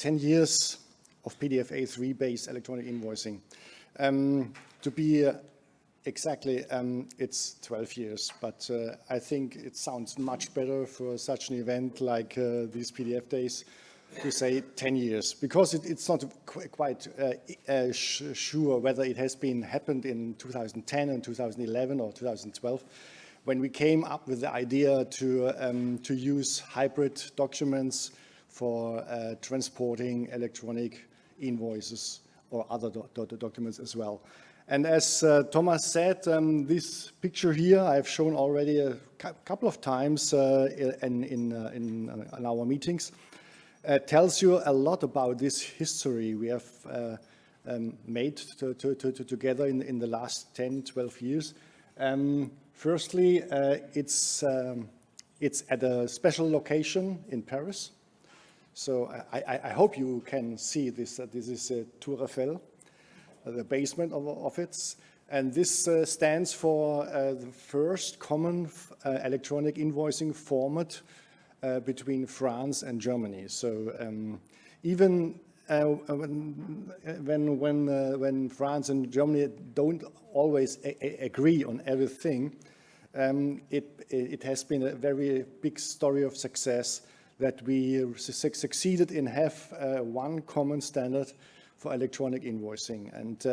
10 years of PDF A3 based electronic invoicing. To be exactly, it's 12 years, but I think it sounds much better for such an event like these PDF days to say 10 years, because it's not quite sure whether it has been happened in 2010 and 2011 or 2012, when we came up with the idea to use hybrid documents for transporting electronic invoices or other documents as well. And as Thomas said, this picture here I've shown already a couple of times in our meetings. Tells you a lot about this history we have made together in the last 10, 12 years. Firstly, it's at a special location in Paris. So I hope you can see this. This is Tour Eiffel, the basement of it. And this stands for the first common electronic invoicing format between France and Germany. So even when France and Germany don't always agree on everything, it has been a very big story of success that we succeeded in have one common standard for electronic invoicing. And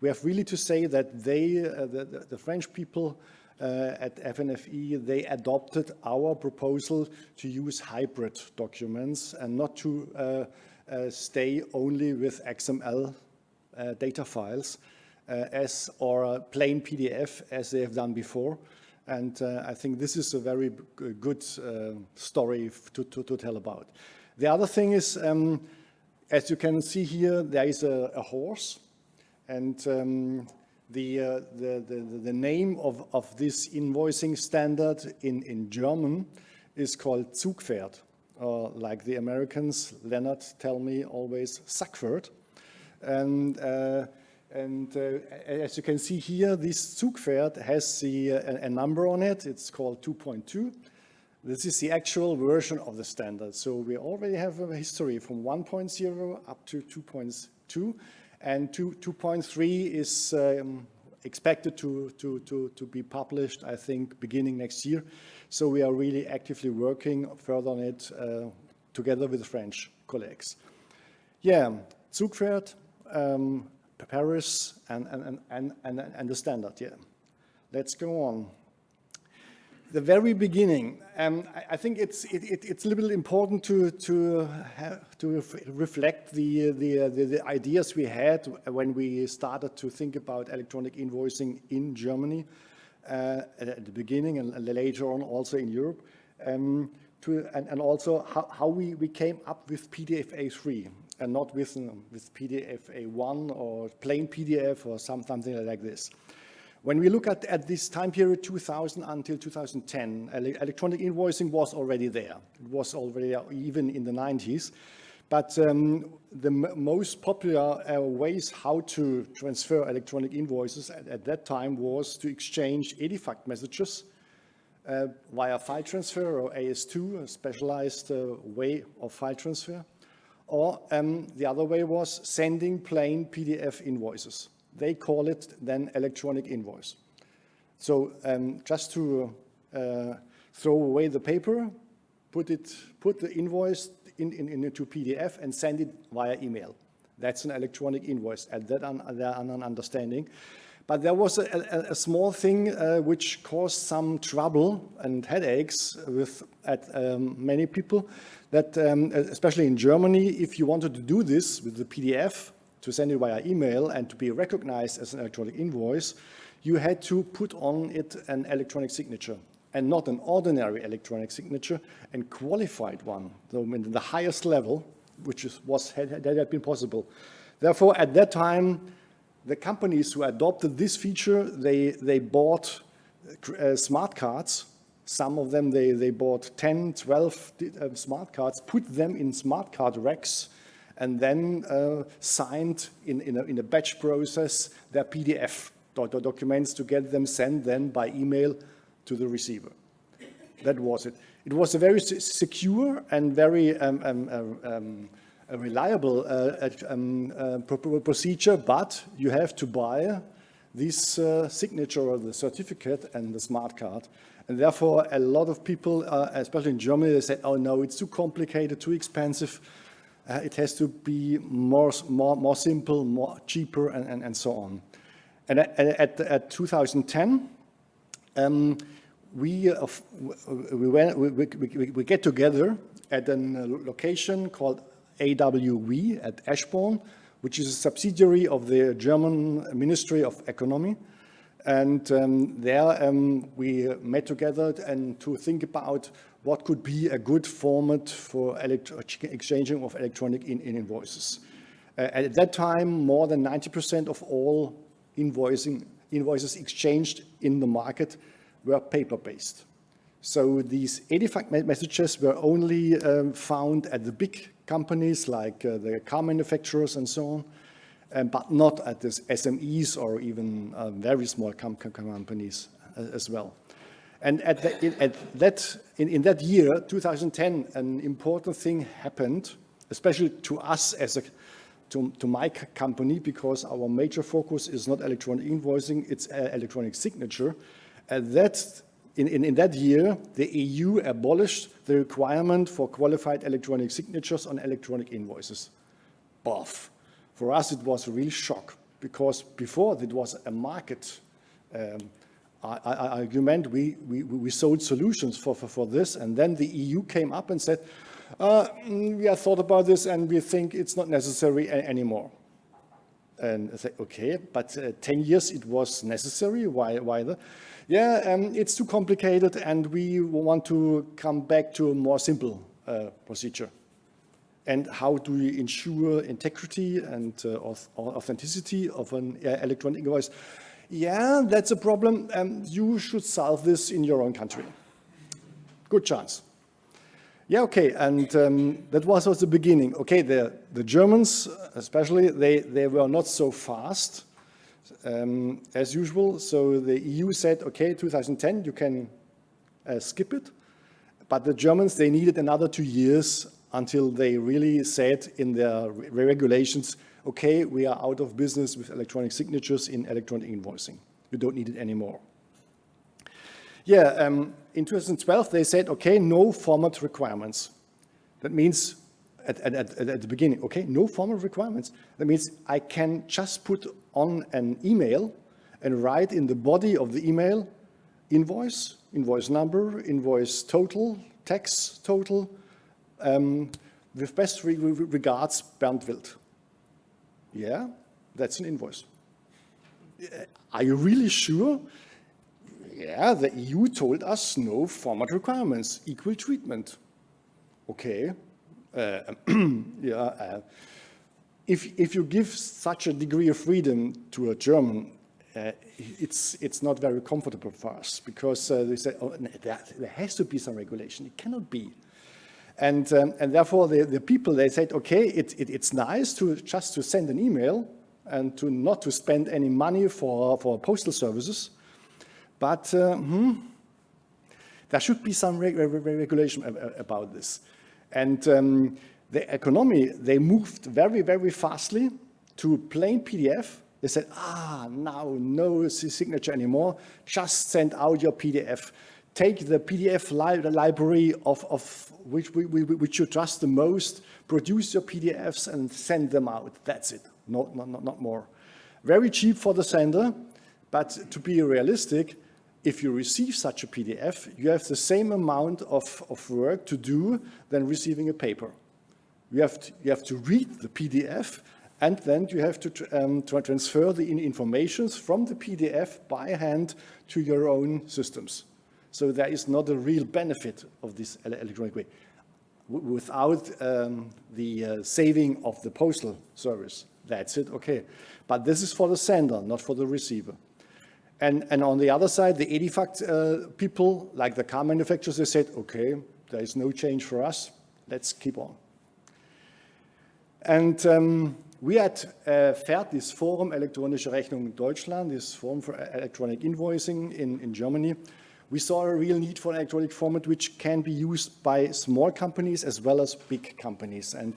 we have really to say that the French people at FNFE, they adopted our proposal to use hybrid documents and not to stay only with XML data files or plain PDF as they have done before. And I think this is a very good story to tell about. The other thing is, as you can see here, there is a horse, and the name of this invoicing standard in German is called Zugpferd, or like the Americans, Leonard, tell me always, Sackpferd. And as you can see here, this Zugpferd has a number on it. It's called 2.2. This is the actual version of the standard. So we already have a history from 1.0 up to 2.2. And 2.3 is expected to be published, I think, beginning next year. So we are really actively working further on it together with the French colleagues. Yeah, Zugpferd, Paris, and the standard. Yeah, let's go on. The very beginning, I think it's a little bit important to reflect the ideas we had when we started to think about electronic invoicing in Germany at the beginning and later on also in Europe, and also how we came up with PDF A3 and not with PDF A1 or plain PDF or something like this. When we look at this time period, 2000 until 2010, electronic invoicing was already there. It was already there even in the 90s. But the most popular ways how to transfer electronic invoices at that time was to exchange EDIFACT messages via file transfer or AS2, a specialized way of file transfer. Or the other way was sending plain PDF invoices. They call it then electronic invoice. So just to throw away the paper, put the invoice into PDF and send it via email. That's an electronic invoice at that understanding. But there was a small thing which caused some trouble and headaches at many people, that especially in Germany, if you wanted to do this with the PDF, to send it via email and to be recognized as an electronic invoice, you had to put on it an electronic signature, and not an ordinary electronic signature, and qualified one, so in the highest level, which had been possible. Therefore, at that time, the companies who adopted this feature, they bought smart cards. Some of them, they bought 10, 12 smart cards, put them in smart card racks, and then signed in a batch process their PDF documents to get them sent then by email to the receiver. That was it. It was a very secure and very reliable procedure, but you have to buy this signature or the certificate and the smart card. And therefore, a lot of people, especially in Germany, they said, oh no, it's too complicated, too expensive. It has to be more simple, more cheaper, and so on. And at 2010, we get together at a location called A-3 at Eschborn, which is a subsidiary of the German Ministry of Economy. And there we met together and to think about what could be a good format for exchanging of electronic invoices. At that time, more than 90% of all invoices exchanged in the market were paper-based. So these edifact messages were only found at the big companies like the car manufacturers and so on, but not at the SMEs or even very small companies as well. And in that year, 2010, an important thing happened, especially to us to my company, because our major focus is not electronic invoicing, it's electronic signature. In that year, the EU abolished the requirement for qualified electronic signatures on electronic invoices. Both. For us, it was a real shock, because before it was a market argument. We sold solutions for this, and then the EU came up and said, we have thought about this and we think it's not necessary anymore. And I said, okay, but 10 years it was necessary. Why? It's too complicated and we want to come back to a more simple procedure. And how do we ensure integrity and authenticity of an electronic invoice? Yeah, that's a problem. You should solve this in your own country. Good chance. Yeah, okay, and that was also the beginning. Okay, the Germans, especially, they were not so fast as usual. So the EU said, okay, 2010, you can skip it. But the Germans, they needed another 2 years until they really said in their regulations, okay, we are out of business with electronic signatures in electronic invoicing. You don't need it anymore. Yeah, in 2012, they said, okay, no format requirements. That means, at the beginning, okay, no format requirements. That means I can just put on an email and write in the body of the email, invoice, invoice number, invoice total, tax total, with best regards, Bernd. Yeah, that's an invoice. Are you really sure? Yeah, the EU told us no format requirements, equal treatment. Okay. If you give such a degree of freedom to a German, it's not very comfortable for us, because they say, oh, there has to be some regulation. It cannot be. And therefore, the people, they said, okay, it's nice to just to send an email and not to spend any money for postal services, but there should be some regulation about this. And the economy, they moved very, very fastly to plain PDF. They said, now no signature anymore, just send out your PDF. Take the PDF library of which you trust the most, produce your PDFs and send them out. That's it, not more. Very cheap for the sender, but to be realistic, if you receive such a PDF, you have the same amount of work to do than receiving a paper. You have to read the PDF, and then you have to transfer the information from the PDF by hand to your own systems. So there is not a real benefit of this electronic way without the saving of the postal service. That's it, okay. But this is for the sender, not for the receiver. And on the other side, the edifact people, like the car manufacturers, they said, okay, there is no change for us, let's keep on. And we at FERD, this Forum Elektronische Rechnung in Deutschland, this Forum for Electronic Invoicing in Germany, we saw a real need for an electronic format which can be used by small companies as well as big companies. And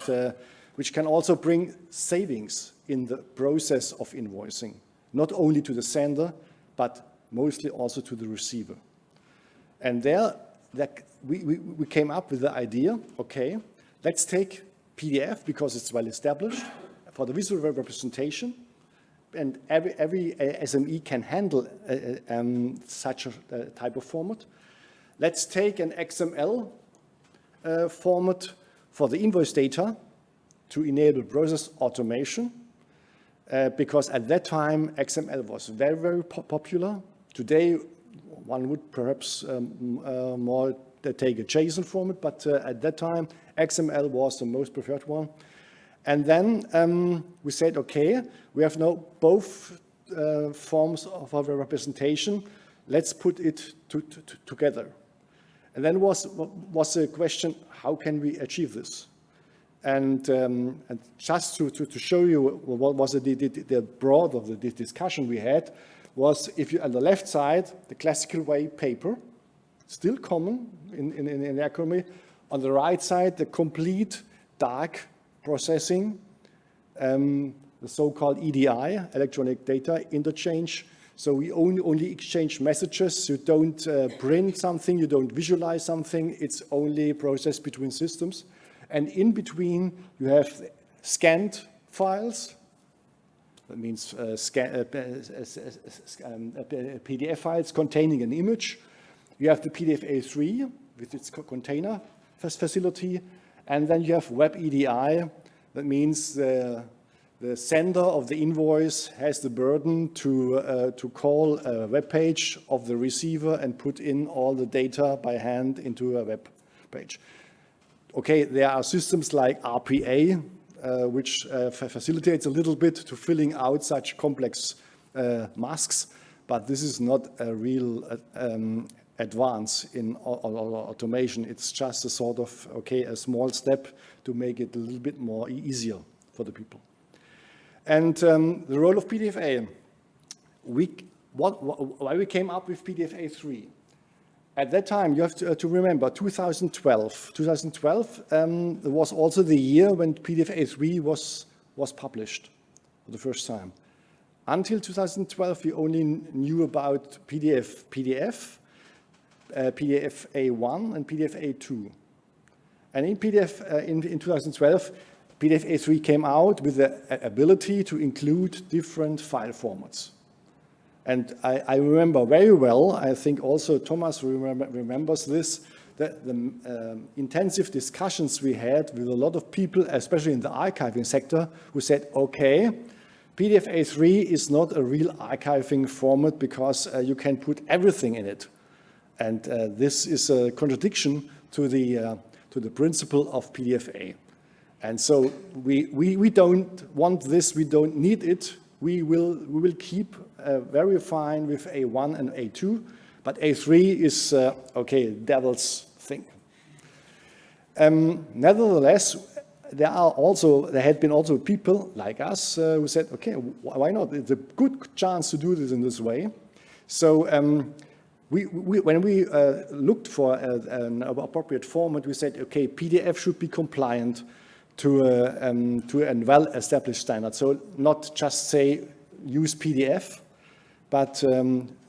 which can also bring savings in the process of invoicing, not only to the sender, but mostly also to the receiver. And there we came up with the idea, okay, let's take PDF because it's well established for the visual representation, and every SME can handle such a type of format. Let's take an XML format for the invoice data to enable process automation, because at that time XML was very, very popular. Today, one would perhaps more take a JSON format, but at that time, XML was the most preferred one. And then we said, okay, we have now both forms of our representation. Let's put it together. And then was the question, how can we achieve this? And just to show you what was the broad of the discussion we had, was if you, on the left side, the classical way paper, still common in the economy. On the right side, the complete dark processing, the so-called EDI, electronic data interchange. So we only exchange messages. You don't print something, you don't visualize something. It's only processed between systems. And in between, you have scanned files. That means PDF files containing an image. You have the PDF A-3 with its container facility. And then you have web EDI. That means the sender of the invoice has the burden to call a web page of the receiver and put in all the data by hand into a web page. Okay, there are systems like RPA, which facilitates a little bit to filling out such complex masks, but this is not a real advance in automation. It's just a sort of, okay, a small step to make it a little bit more easier for the people. And the role of PDFA, why we came up with PDF A-3. At that time, you have to remember, 2012. 2012 was also the year when PDF A-3 was published for the first time. Until 2012, we only knew about PDF A1 and PDF A2. And in in 2012, PDF A-3 came out with the ability to include different file formats. And I remember very well, I think also Thomas remembers this, the intensive discussions we had with a lot of people, especially in the archiving sector, who said, okay, PDF A-3 is not a real archiving format because you can put everything in it. And this is a contradiction to the principle of PDFA. And so we don't want this, we don't need it. We will keep very fine with A1 and A2, but A3 is, okay, devil's thing. Nevertheless, there had been also people like us who said, okay, why not? It's a good chance to do this in this way. So when we looked for an appropriate format, we said, okay, PDF should be compliant to a well-established standard. So not just say use PDF, but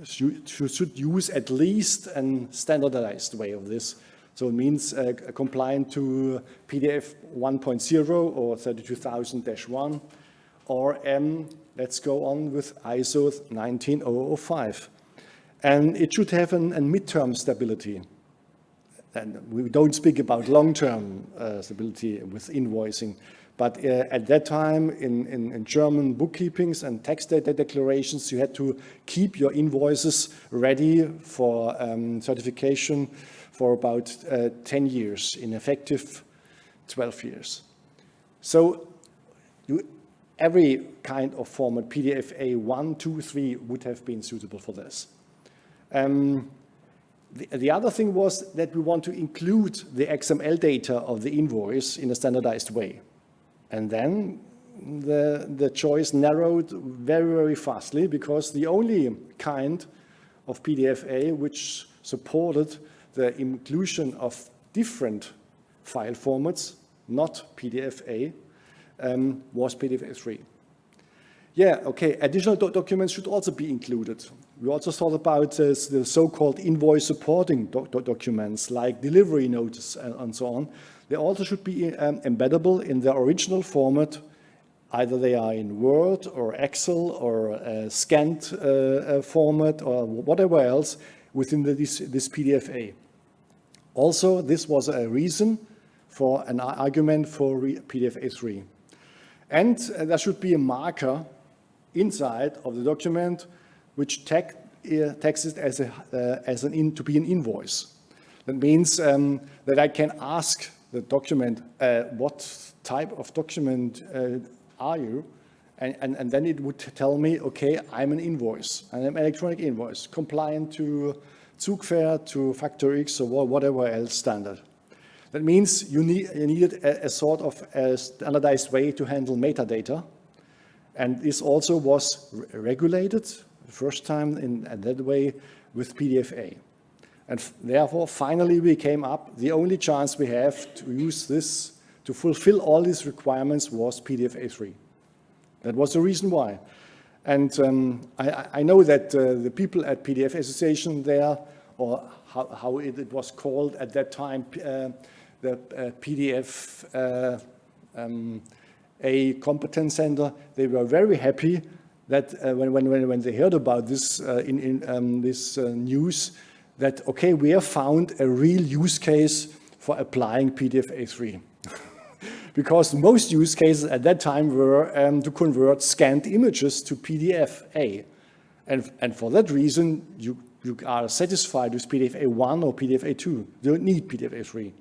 should use at least a standardized way of this. So it means compliant to PDF 1.0 or 32000-1, or let's go on with ISO 19005. And it should have a midterm stability. And we don't speak about long-term stability with invoicing, but at that time in German bookkeepings and tax data declarations, you had to keep your invoices ready for certification for about 10 years, in effective 12 years. So every kind of format, PDF A1, 2, 3 would have been suitable for this. The other thing was that we want to include the XML data of the invoice in a standardized way. And then the choice narrowed very, very fastly, because the only kind of PDFA which supported the inclusion of different file formats, not PDFA, was PDF-A3. Yeah, okay, additional documents should also be included. We also thought about the so-called invoice supporting documents like delivery notice and so on. They also should be embeddable in their original format. Either they are in Word or Excel or scanned format or whatever else within this PDF-A. Also, this was a reason for an argument for PDF-A3. And there should be a marker inside of the document which tags it as to be an invoice. That means that I can ask the document, what type of document are you? And then it would tell me, okay, I'm an invoice, I'm an electronic invoice, compliant to Zugpferd, to Factor X, or whatever else standard. That means you needed a sort of a standardized way to handle metadata. And this also was regulated the first time in that way with PDF-A. And therefore, finally, we came up, the only chance we have to use this to fulfill all these requirements was PDF-A3. That was the reason why. And I know that the people at PDF Association there, or how it was called at that time, the PDF A Competence Center, they were very happy that when they heard about this this news, that, okay, we have found a real use case for applying PDF-A3. Because most use cases at that time were to convert scanned images to PDF-A. And for that reason, you are satisfied with PDF-A1 or PDF-A2. You don't need PDF-A3.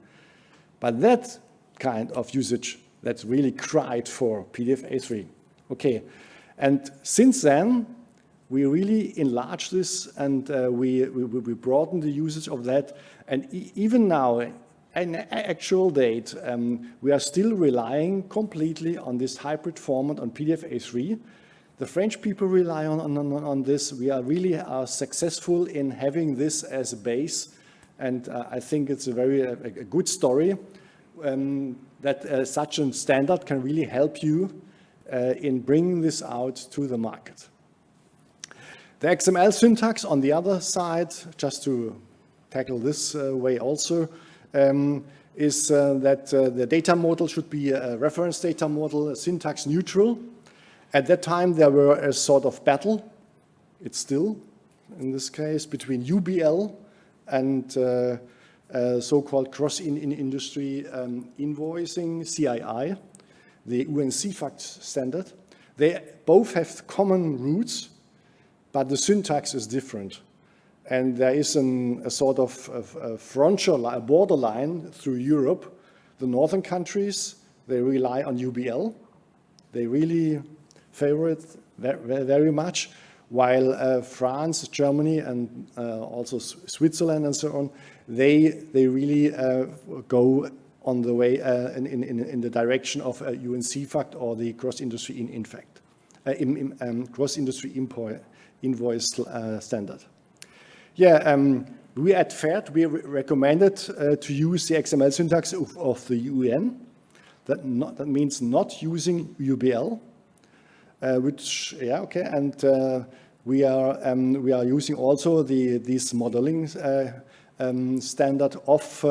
But that kind of usage, that's really cried for PDF-A3. Okay, and since then, we really enlarged this and we broadened the usage of that. And even now, in actual date, we are still relying completely on this hybrid format on PDF-A3. The French people rely on this. We are really successful in having this as a base. And I think it's a good story that such a standard can really help you in bringing this out to the market. The XML syntax on the other side, just to tackle this way also, is that the data model should be a reference data model, syntax neutral. At that time, there were a sort of battle, it's still in this case, between UBL and so-called cross-industry invoicing, CII, the UNCFACT standard. They both have common roots, but the syntax is different. And there is a sort of frontier, a borderline through Europe. The northern countries, they rely on UBL. They really favor it very much, while France, Germany, and also Switzerland and so on, they really go on the way in the direction of UNCFACT or the cross-industry cross-industry invoice standard. Yeah, we at FAIR, we recommended to use the XML syntax of the UN. That means not using UBL, which, yeah, okay, and we are using also this modeling standard of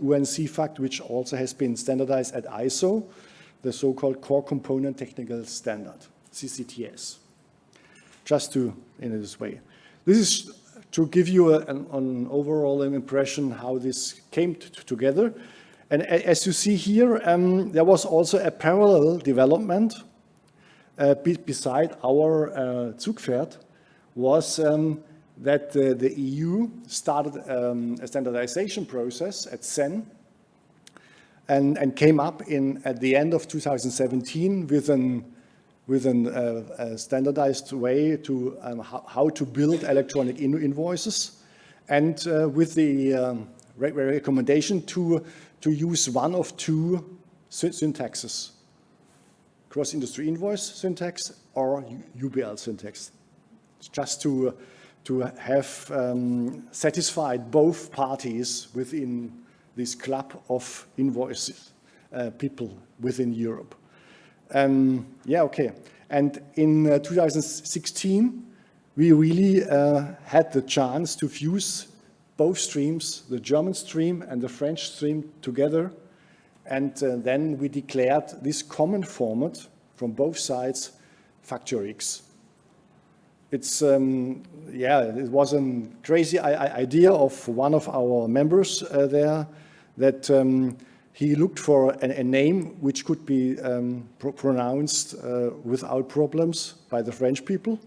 UNCFACT, which also has been standardized at ISO, the so-called Core Component Technical Standard, CCTS. Just to, in this way. This is to give you an overall impression how this came together. And as you see here, there was also a parallel development beside our Zugpferd, was that the EU started a standardization process at CEN and came up at the end of 2017 with a standardized way to how to build electronic invoices, and with the recommendation to use one of two syntaxes, cross-industry invoice syntax or UBL syntax, just to have satisfied both parties within this club of invoice people within Europe. Yeah, okay. And in 2016, we really had the chance to fuse both streams, the German stream and the French stream together. And then we declared this common format from both sides, Factor X. It's, yeah, it was a crazy idea of one of our members there that he looked for a name which could be pronounced without problems by the French people,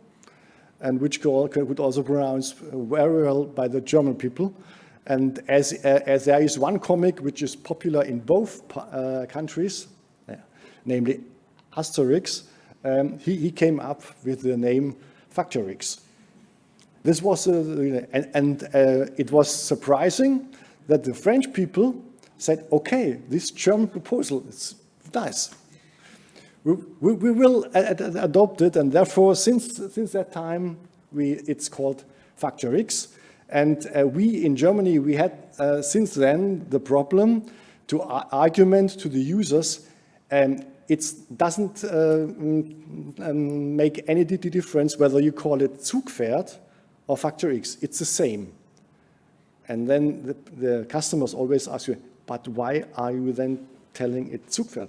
and which could also pronounce very well by the German people. And as there is one comic which is popular in both countries, namely Asterix, he came up with the name Factor X. This was, it was surprising that the French people said, okay, this German proposal is nice. We will adopt it, and therefore, since that time, it's called Factor X. And we in Germany, we had since then the problem to argument to the users, it doesn't make any difference whether you call it Zugpferd or Factor X, it's the same. And then the customers always ask you, but why are you then telling it Zugpferd?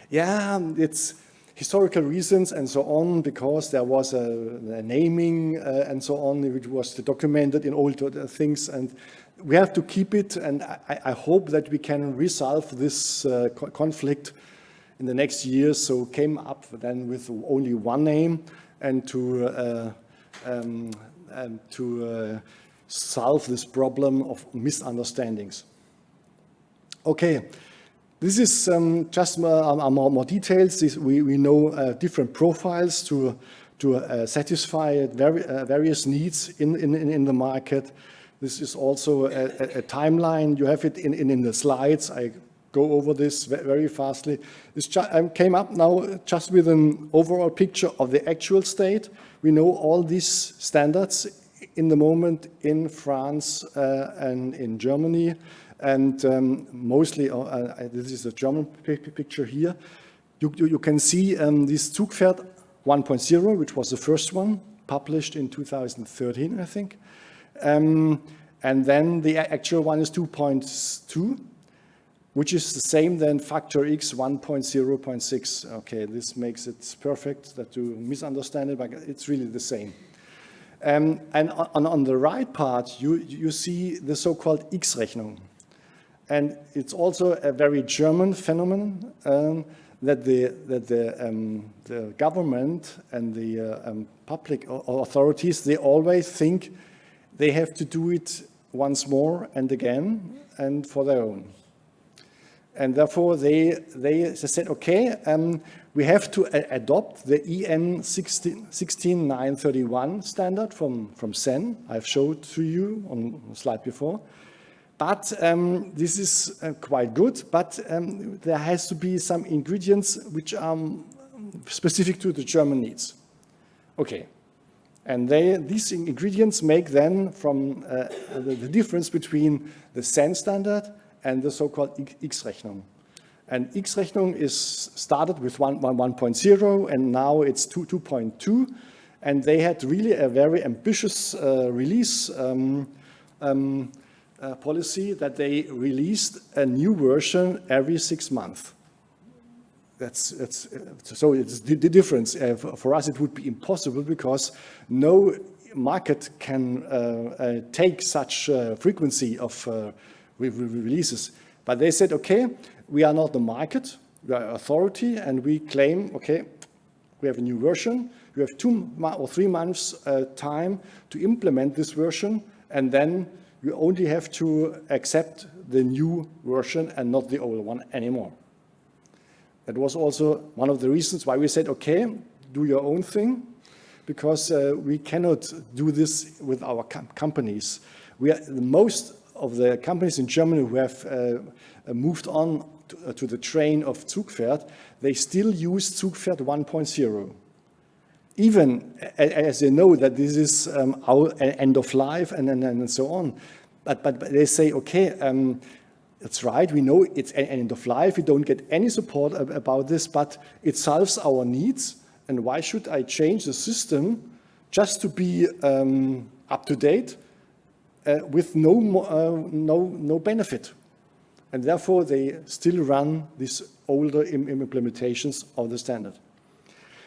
Yeah, it's historical reasons and so on, because there was a naming and so on, which was documented in old things, and we have to keep it, and I hope that we can resolve this conflict in the next years. So came up then with only one name, and to solve this problem of misunderstandings. Okay, this is just more details. We know different profiles to satisfy various needs in the market. This is also a timeline. You have it in the slides. I go over this very fastly. This came up now just with an overall picture of the actual state. We know all these standards in the moment in France and in Germany. And mostly, this is a German picture here. You can see this Zugpferd 1.0, which was the first one, published in 2013, I think. And then the actual one is 2.2, which is the same then Factor X 1.0.6. Okay, this makes it perfect that you misunderstand it, but it's really the same. And on the right part, you see the so-called X-Rechnung. And it's also a very German phenomenon that the government and the public authorities, they always think they have to do it once more and again and for their own. And therefore they said, okay, we have to adopt the EN 16931 standard from CEN. I've showed to you on the slide before. But this is quite good, but there has to be some ingredients which are specific to the German needs. Okay, and these ingredients make then from the difference between the CEN standard and the so-called X-Rechnung. And X-Rechnung is started with 1.0 and now it's 2.2, and they had really a very ambitious release policy that they released a new version every 6 months. So it's the difference. For us, it would be impossible because no market can take such frequency of releases. But they said, okay, we are not the market, we are authority, and we claim, okay, we have a new version. You have 2 or 3 months time to implement this version, and then you only have to accept the new version and not the old one anymore. That was also one of the reasons why we said, okay, do your own thing, because we cannot do this with our companies. Most of the companies in Germany who have moved on to the train of Zugpferd, they still use Zugpferd 1.0. Even as they know that this is our end of life and so on. But they say, okay, That's right, we know it's an end of life, we don't get any support about this, but it solves our needs. And why should I change the system just to be up to date with no benefit? And therefore, they still run these older implementations of the standard.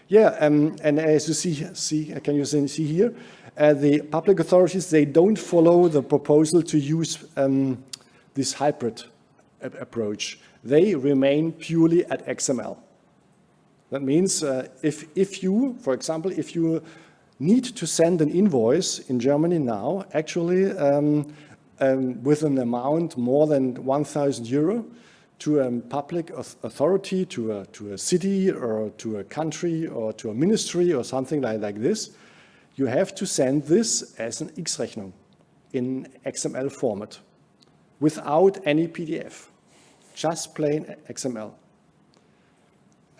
Yeah, and as you see, can you see here, the public authorities, they don't follow the proposal to use this hybrid approach. They remain purely at XML. That means if you, for example, if you need to send an invoice in Germany now, actually with an amount more than 1,000 euro to a public authority, to a city or to a country or to a ministry or something like this, you have to send this as an X-Rechnung in XML format without any PDF, just plain XML.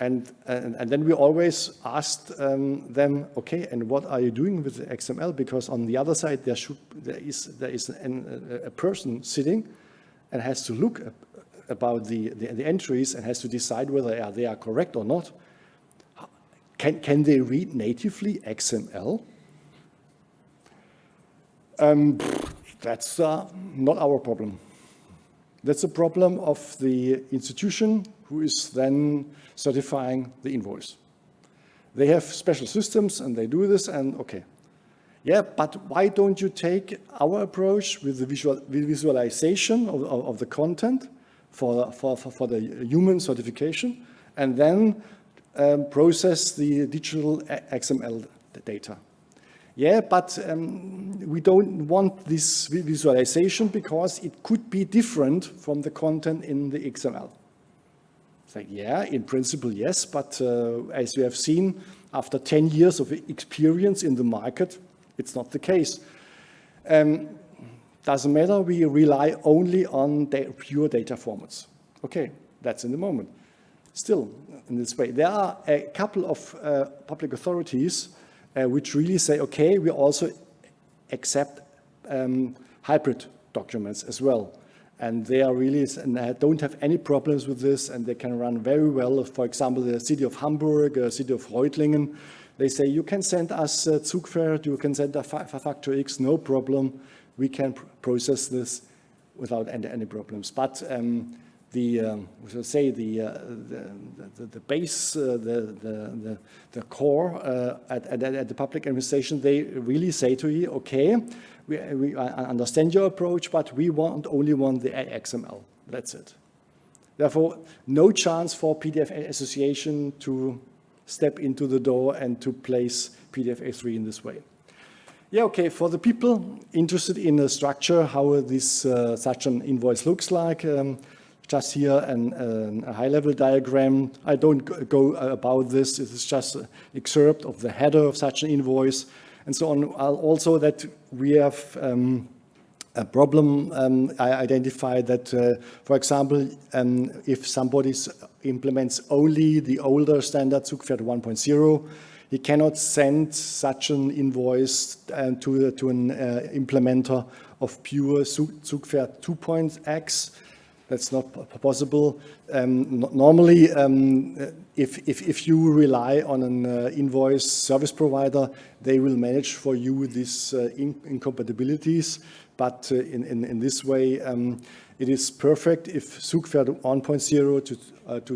And then we always asked them, okay, and what are you doing with the XML? Because on the other side, there is a person sitting and has to look about the entries and has to decide whether they are correct or not. Can they read natively XML? That's not our problem. That's a problem of the institution who is then certifying the invoice. They have special systems and they do this and okay. Yeah, but why don't you take our approach with the visualization of the content for the human certification and then process the digital XML data? Yeah, but we don't want this visualization because it could be different from the content in the XML. It's like, yeah, in principle, yes, but as you have seen, after 10 years of experience in the market, it's not the case. Doesn't matter, we rely only on pure data formats. Okay, that's in the moment. Still, in this way, there are a couple of public authorities which really say, okay, we also accept hybrid documents as well. And they are really, and don't have any problems with this, and they can run very well. For example, the city of Hamburg, the city of Reutlingen, they say, you can send us Zugpferd, you can send a Factor X, no problem. We can process this without any problems. But the base, the core at the public administration, they really say to you, okay, we understand your approach, but we only want the XML. That's it. Therefore, no chance for PDF Association to step into the door and to place PDF A3 in this way. Yeah, okay, for the people interested in the structure, how this such an invoice looks like, just here a high-level diagram. I don't go about this. It is just an excerpt of the header of such an invoice and so on. Also that we have a problem I identified that, for example, if somebody implements only the older standard Zugpferd 1.0, he cannot send such an invoice to an implementer of pure Zugpferd 2.x. That's not possible. Normally, if you rely on an invoice service provider, they will manage for you these incompatibilities. But in this way, it is perfect if Zugpferd 1.0 to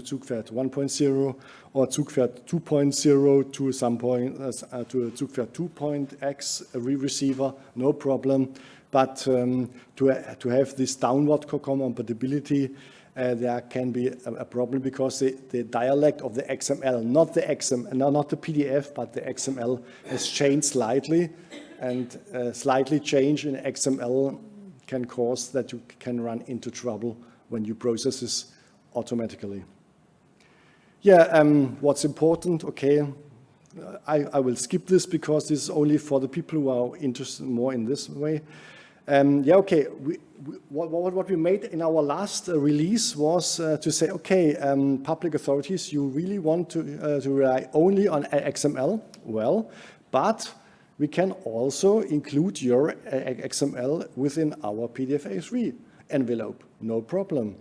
Zugpferd 1.0 or Zugpferd 2.0 to some point to Zugpferd 2.x receiver, no problem. But to have this downward compatibility, there can be a problem because the dialect of the XML, not the PDF, but the XML has changed slightly, and slightly change in XML can cause that you can run into trouble when you process this automatically. Yeah, what's important, okay, I will skip this because this is only for the people who are interested more in this way. Yeah, okay, what we made in our last release was to say, okay, public authorities, you really want to rely only on XML, well, but we can also include your XML within our PDF A3. envelope, no problem.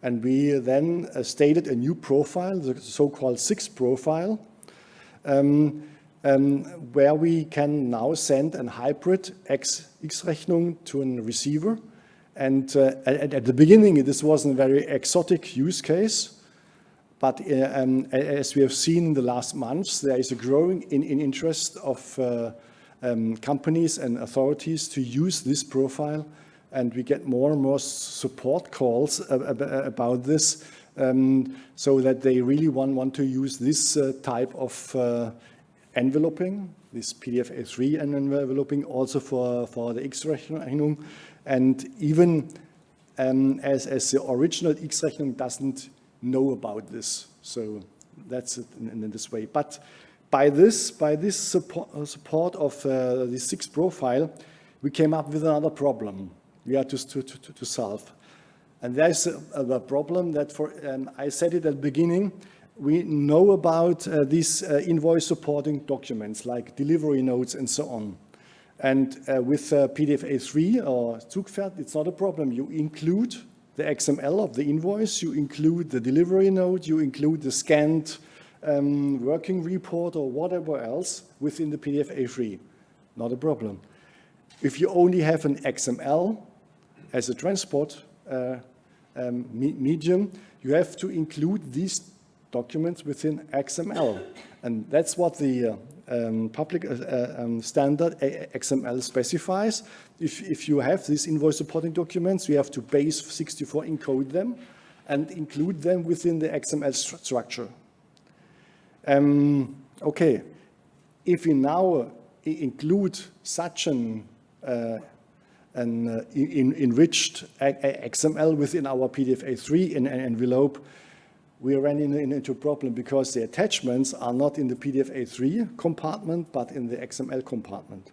And we then stated a new profile, the so-called 6 profile, where we can now send a hybrid X-Rechnung to a receiver. And at the beginning, this wasn't a very exotic use case. But as we have seen in the last months, there is a growing interest of companies and authorities to use this profile. And we get more and more support calls about this, so that they really want to use this type of enveloping, this PDF A3 enveloping, also for the X-Rechnung. And even as the original X-Rechnung doesn't know about this. So that's it in this way. But by this support of the 6 profile, we came up with another problem we had to solve. And there's a problem that, I said it at the beginning, we know about these invoice supporting documents like delivery notes and so on. And with PDF A3 or Zugpferd, it's not a problem. You include the XML of the invoice, you include the delivery note, you include the scanned working report or whatever else within the PDF A3. Not a problem. If you only have an XML as a transport medium, you have to include these documents within XML. And that's what the public standard XML specifies. If you have these invoice supporting documents, you have to base 64 encode them and include them within the XML structure. Okay, if we now include such an enriched XML within our PDF A3 in an envelope, we ran into a problem because the attachments are not in the PDF A3 compartment, but in the XML compartment.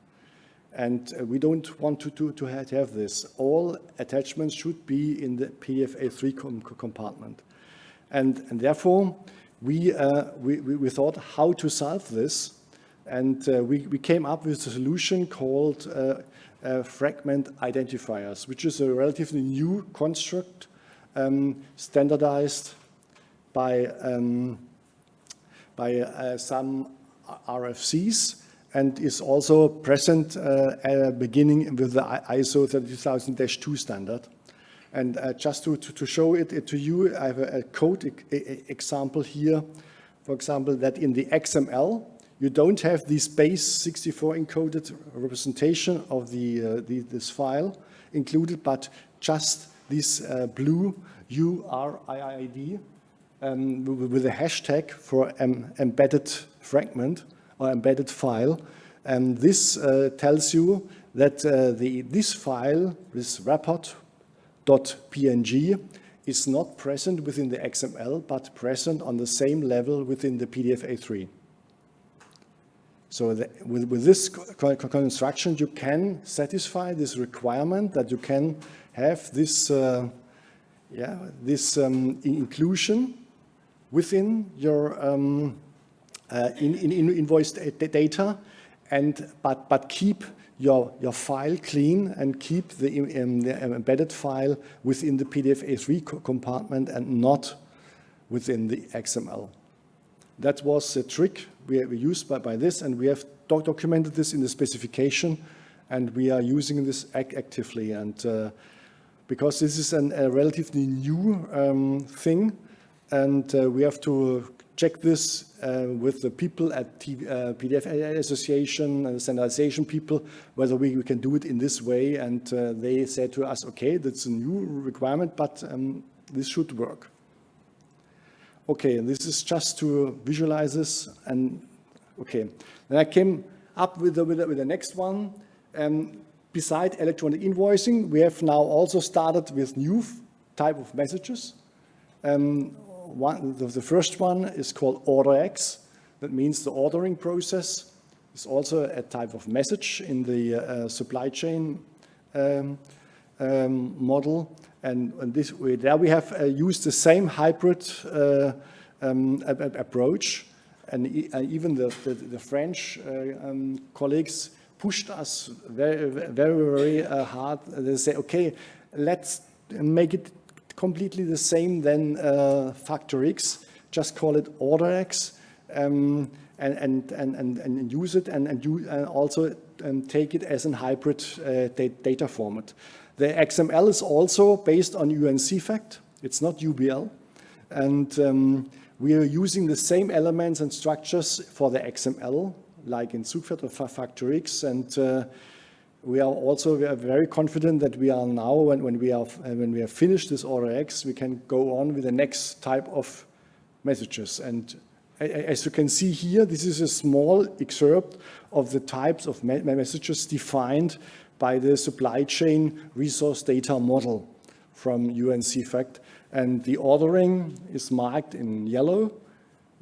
And we don't want to have this. All attachments should be in the PDF A3 compartment. And therefore, we thought how to solve this. And we came up with a solution called Fragment Identifiers, which is a relatively new construct, standardized by some RFCs, and is also present beginning with the ISO 30000-2 standard. And just to show it to you, I have a code example here. For example, that in the XML, you don't have this base 64 encoded representation of this file included, but just this blue URIID with a hashtag for embedded fragment or embedded file. And this tells you that this file, this report.png, is not present within the XML, but present on the same level within the PDF A3. So with this construction, you can satisfy this requirement that you can have this, inclusion within your invoice data, but keep your file clean and keep the embedded file within the PDF A3 compartment and not within the XML. That was a trick we used by this, and we have documented this in the specification, and we are using this actively. And because this is a relatively new thing, and we have to check this with the people at PDF Association and standardization people, whether we can do it in this way. And they said to us, okay, that's a new requirement, but this should work. Okay, this is just to visualize this. And okay, then I came up with the next one. Beside electronic invoicing, we have now also started with new type of messages. The first one is called OrderX. That means the ordering process is also a type of message in the supply chain model. And this way, there we have used the same hybrid approach. And even the French colleagues pushed us very hard. They say, okay, let's make it completely the same than factor X. Just call it order X and use it and also take it as a hybrid data format. The XML is also based on UNC-fact. It's not UBL. And we are using the same elements and structures for the XML, like in Zugpferd or factor X. And we are very confident that we are now, when we have finished this order X, we can go on with the next type of messages. And as you can see here, this is a small excerpt of the types of messages defined by the supply chain resource data model from UNC-fact. And the ordering is marked in yellow.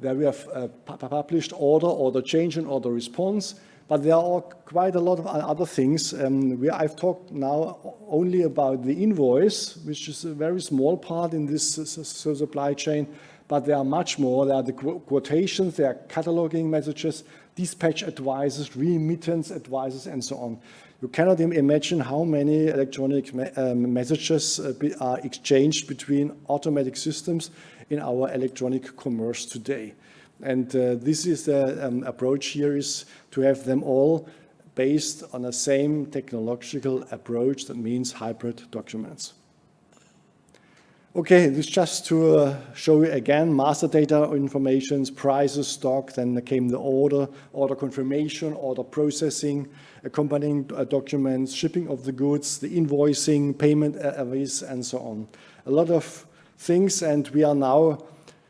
There we have published order change, and order response. But there are quite a lot of other things. I've talked now only about the invoice, which is a very small part in this supply chain. But there are much more. There are the quotations, there are cataloging messages, dispatch advices, remittance advices, and so on. You cannot imagine how many electronic messages are exchanged between automatic systems in our electronic commerce today. And this is the approach here, is to have them all based on the same technological approach. That means hybrid documents. Okay, this just to show you again, master data informations, prices, stock, then came the order confirmation, order processing, accompanying documents, shipping of the goods, the invoicing, payment avis, and so on. A lot of things, and we are now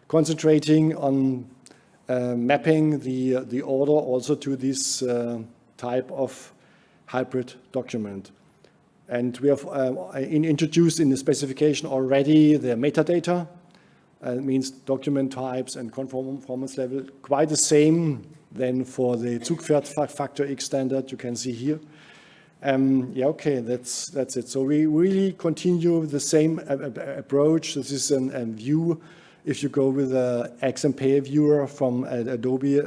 concentrating on mapping the order also to this type of hybrid document. And we have introduced in the specification already the metadata. It means document types and conformance level, quite the same than for the Zugpferd factor X standard you can see here. Yeah, okay, that's it. So we really continue the same approach. This is a view. If you go with the XMP viewer from Adobe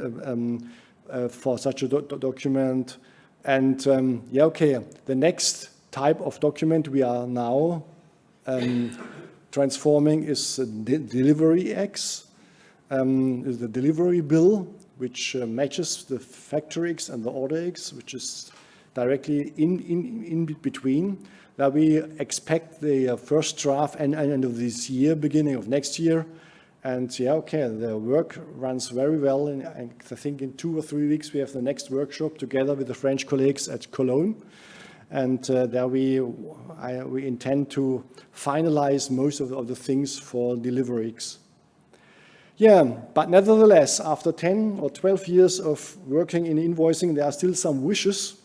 for such a document. And yeah, okay, the next type of document we are now transforming is delivery X, is the delivery bill, which matches the factor X and the order X, which is directly in between. Now we expect the first draft end of this year, beginning of next year. And yeah, okay, the work runs very well. And I think in 2 or 3 weeks, we have the next workshop together with the French colleagues at Cologne. And there we intend to finalize most of the things for deliveries. Yeah, but nevertheless, after 10 or 12 years of working in invoicing, there are still some wishes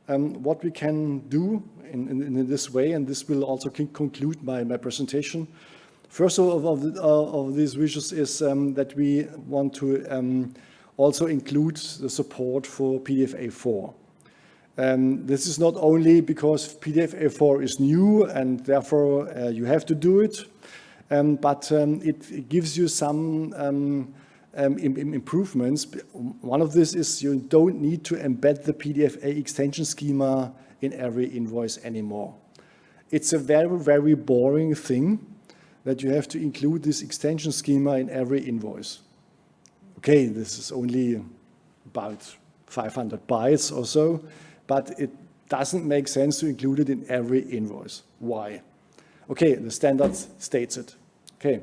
what we can do in this way, and this will also conclude my presentation. First of these wishes is that we want to also include the support for PDF A4. This is not only because PDF A4 is new and therefore you have to do it, but it gives you some improvements. One of this is you don't need to embed the PDFA extension schema in every invoice anymore. It's a very, very boring thing that you have to include this extension schema in every invoice. Okay, this is only about 500 bytes or so, but it doesn't make sense to include it in every invoice. Why? Okay, the standard states it. Okay,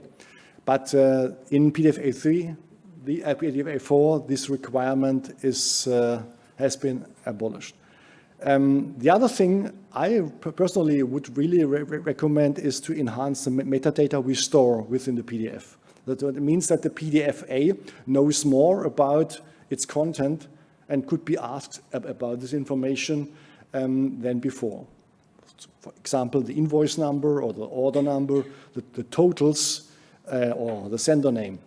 but in PDF A3, the PDF A4, this requirement has been abolished. The other thing I personally would really recommend is to enhance the metadata we store within the PDF. That means that the PDFA knows more about its content and could be asked about this information than before. For example, the invoice number or the order number, the totals, or the sender name.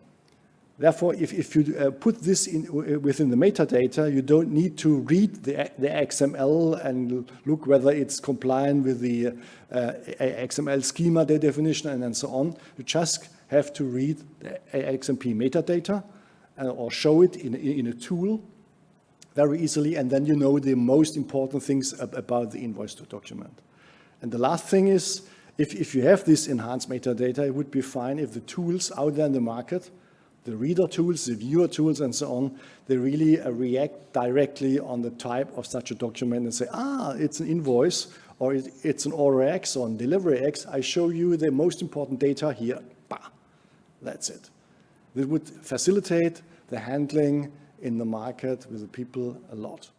Therefore, if you put this within the metadata, you don't need to read the XML and look whether it's compliant with the XML schema definition and so on. You just have to read the XMP metadata or show it in a tool very easily, and then you know the most important things about the invoice document. And the last thing is, if you have this enhanced metadata, it would be fine if the tools out there in the market, the reader tools, the viewer tools, and so on, they really react directly on the type of such a document and say, it's an invoice, or it's an order X or an delivery X. I show you the most important data here. Bah, that's it. This would facilitate the handling in the market with the people a lot.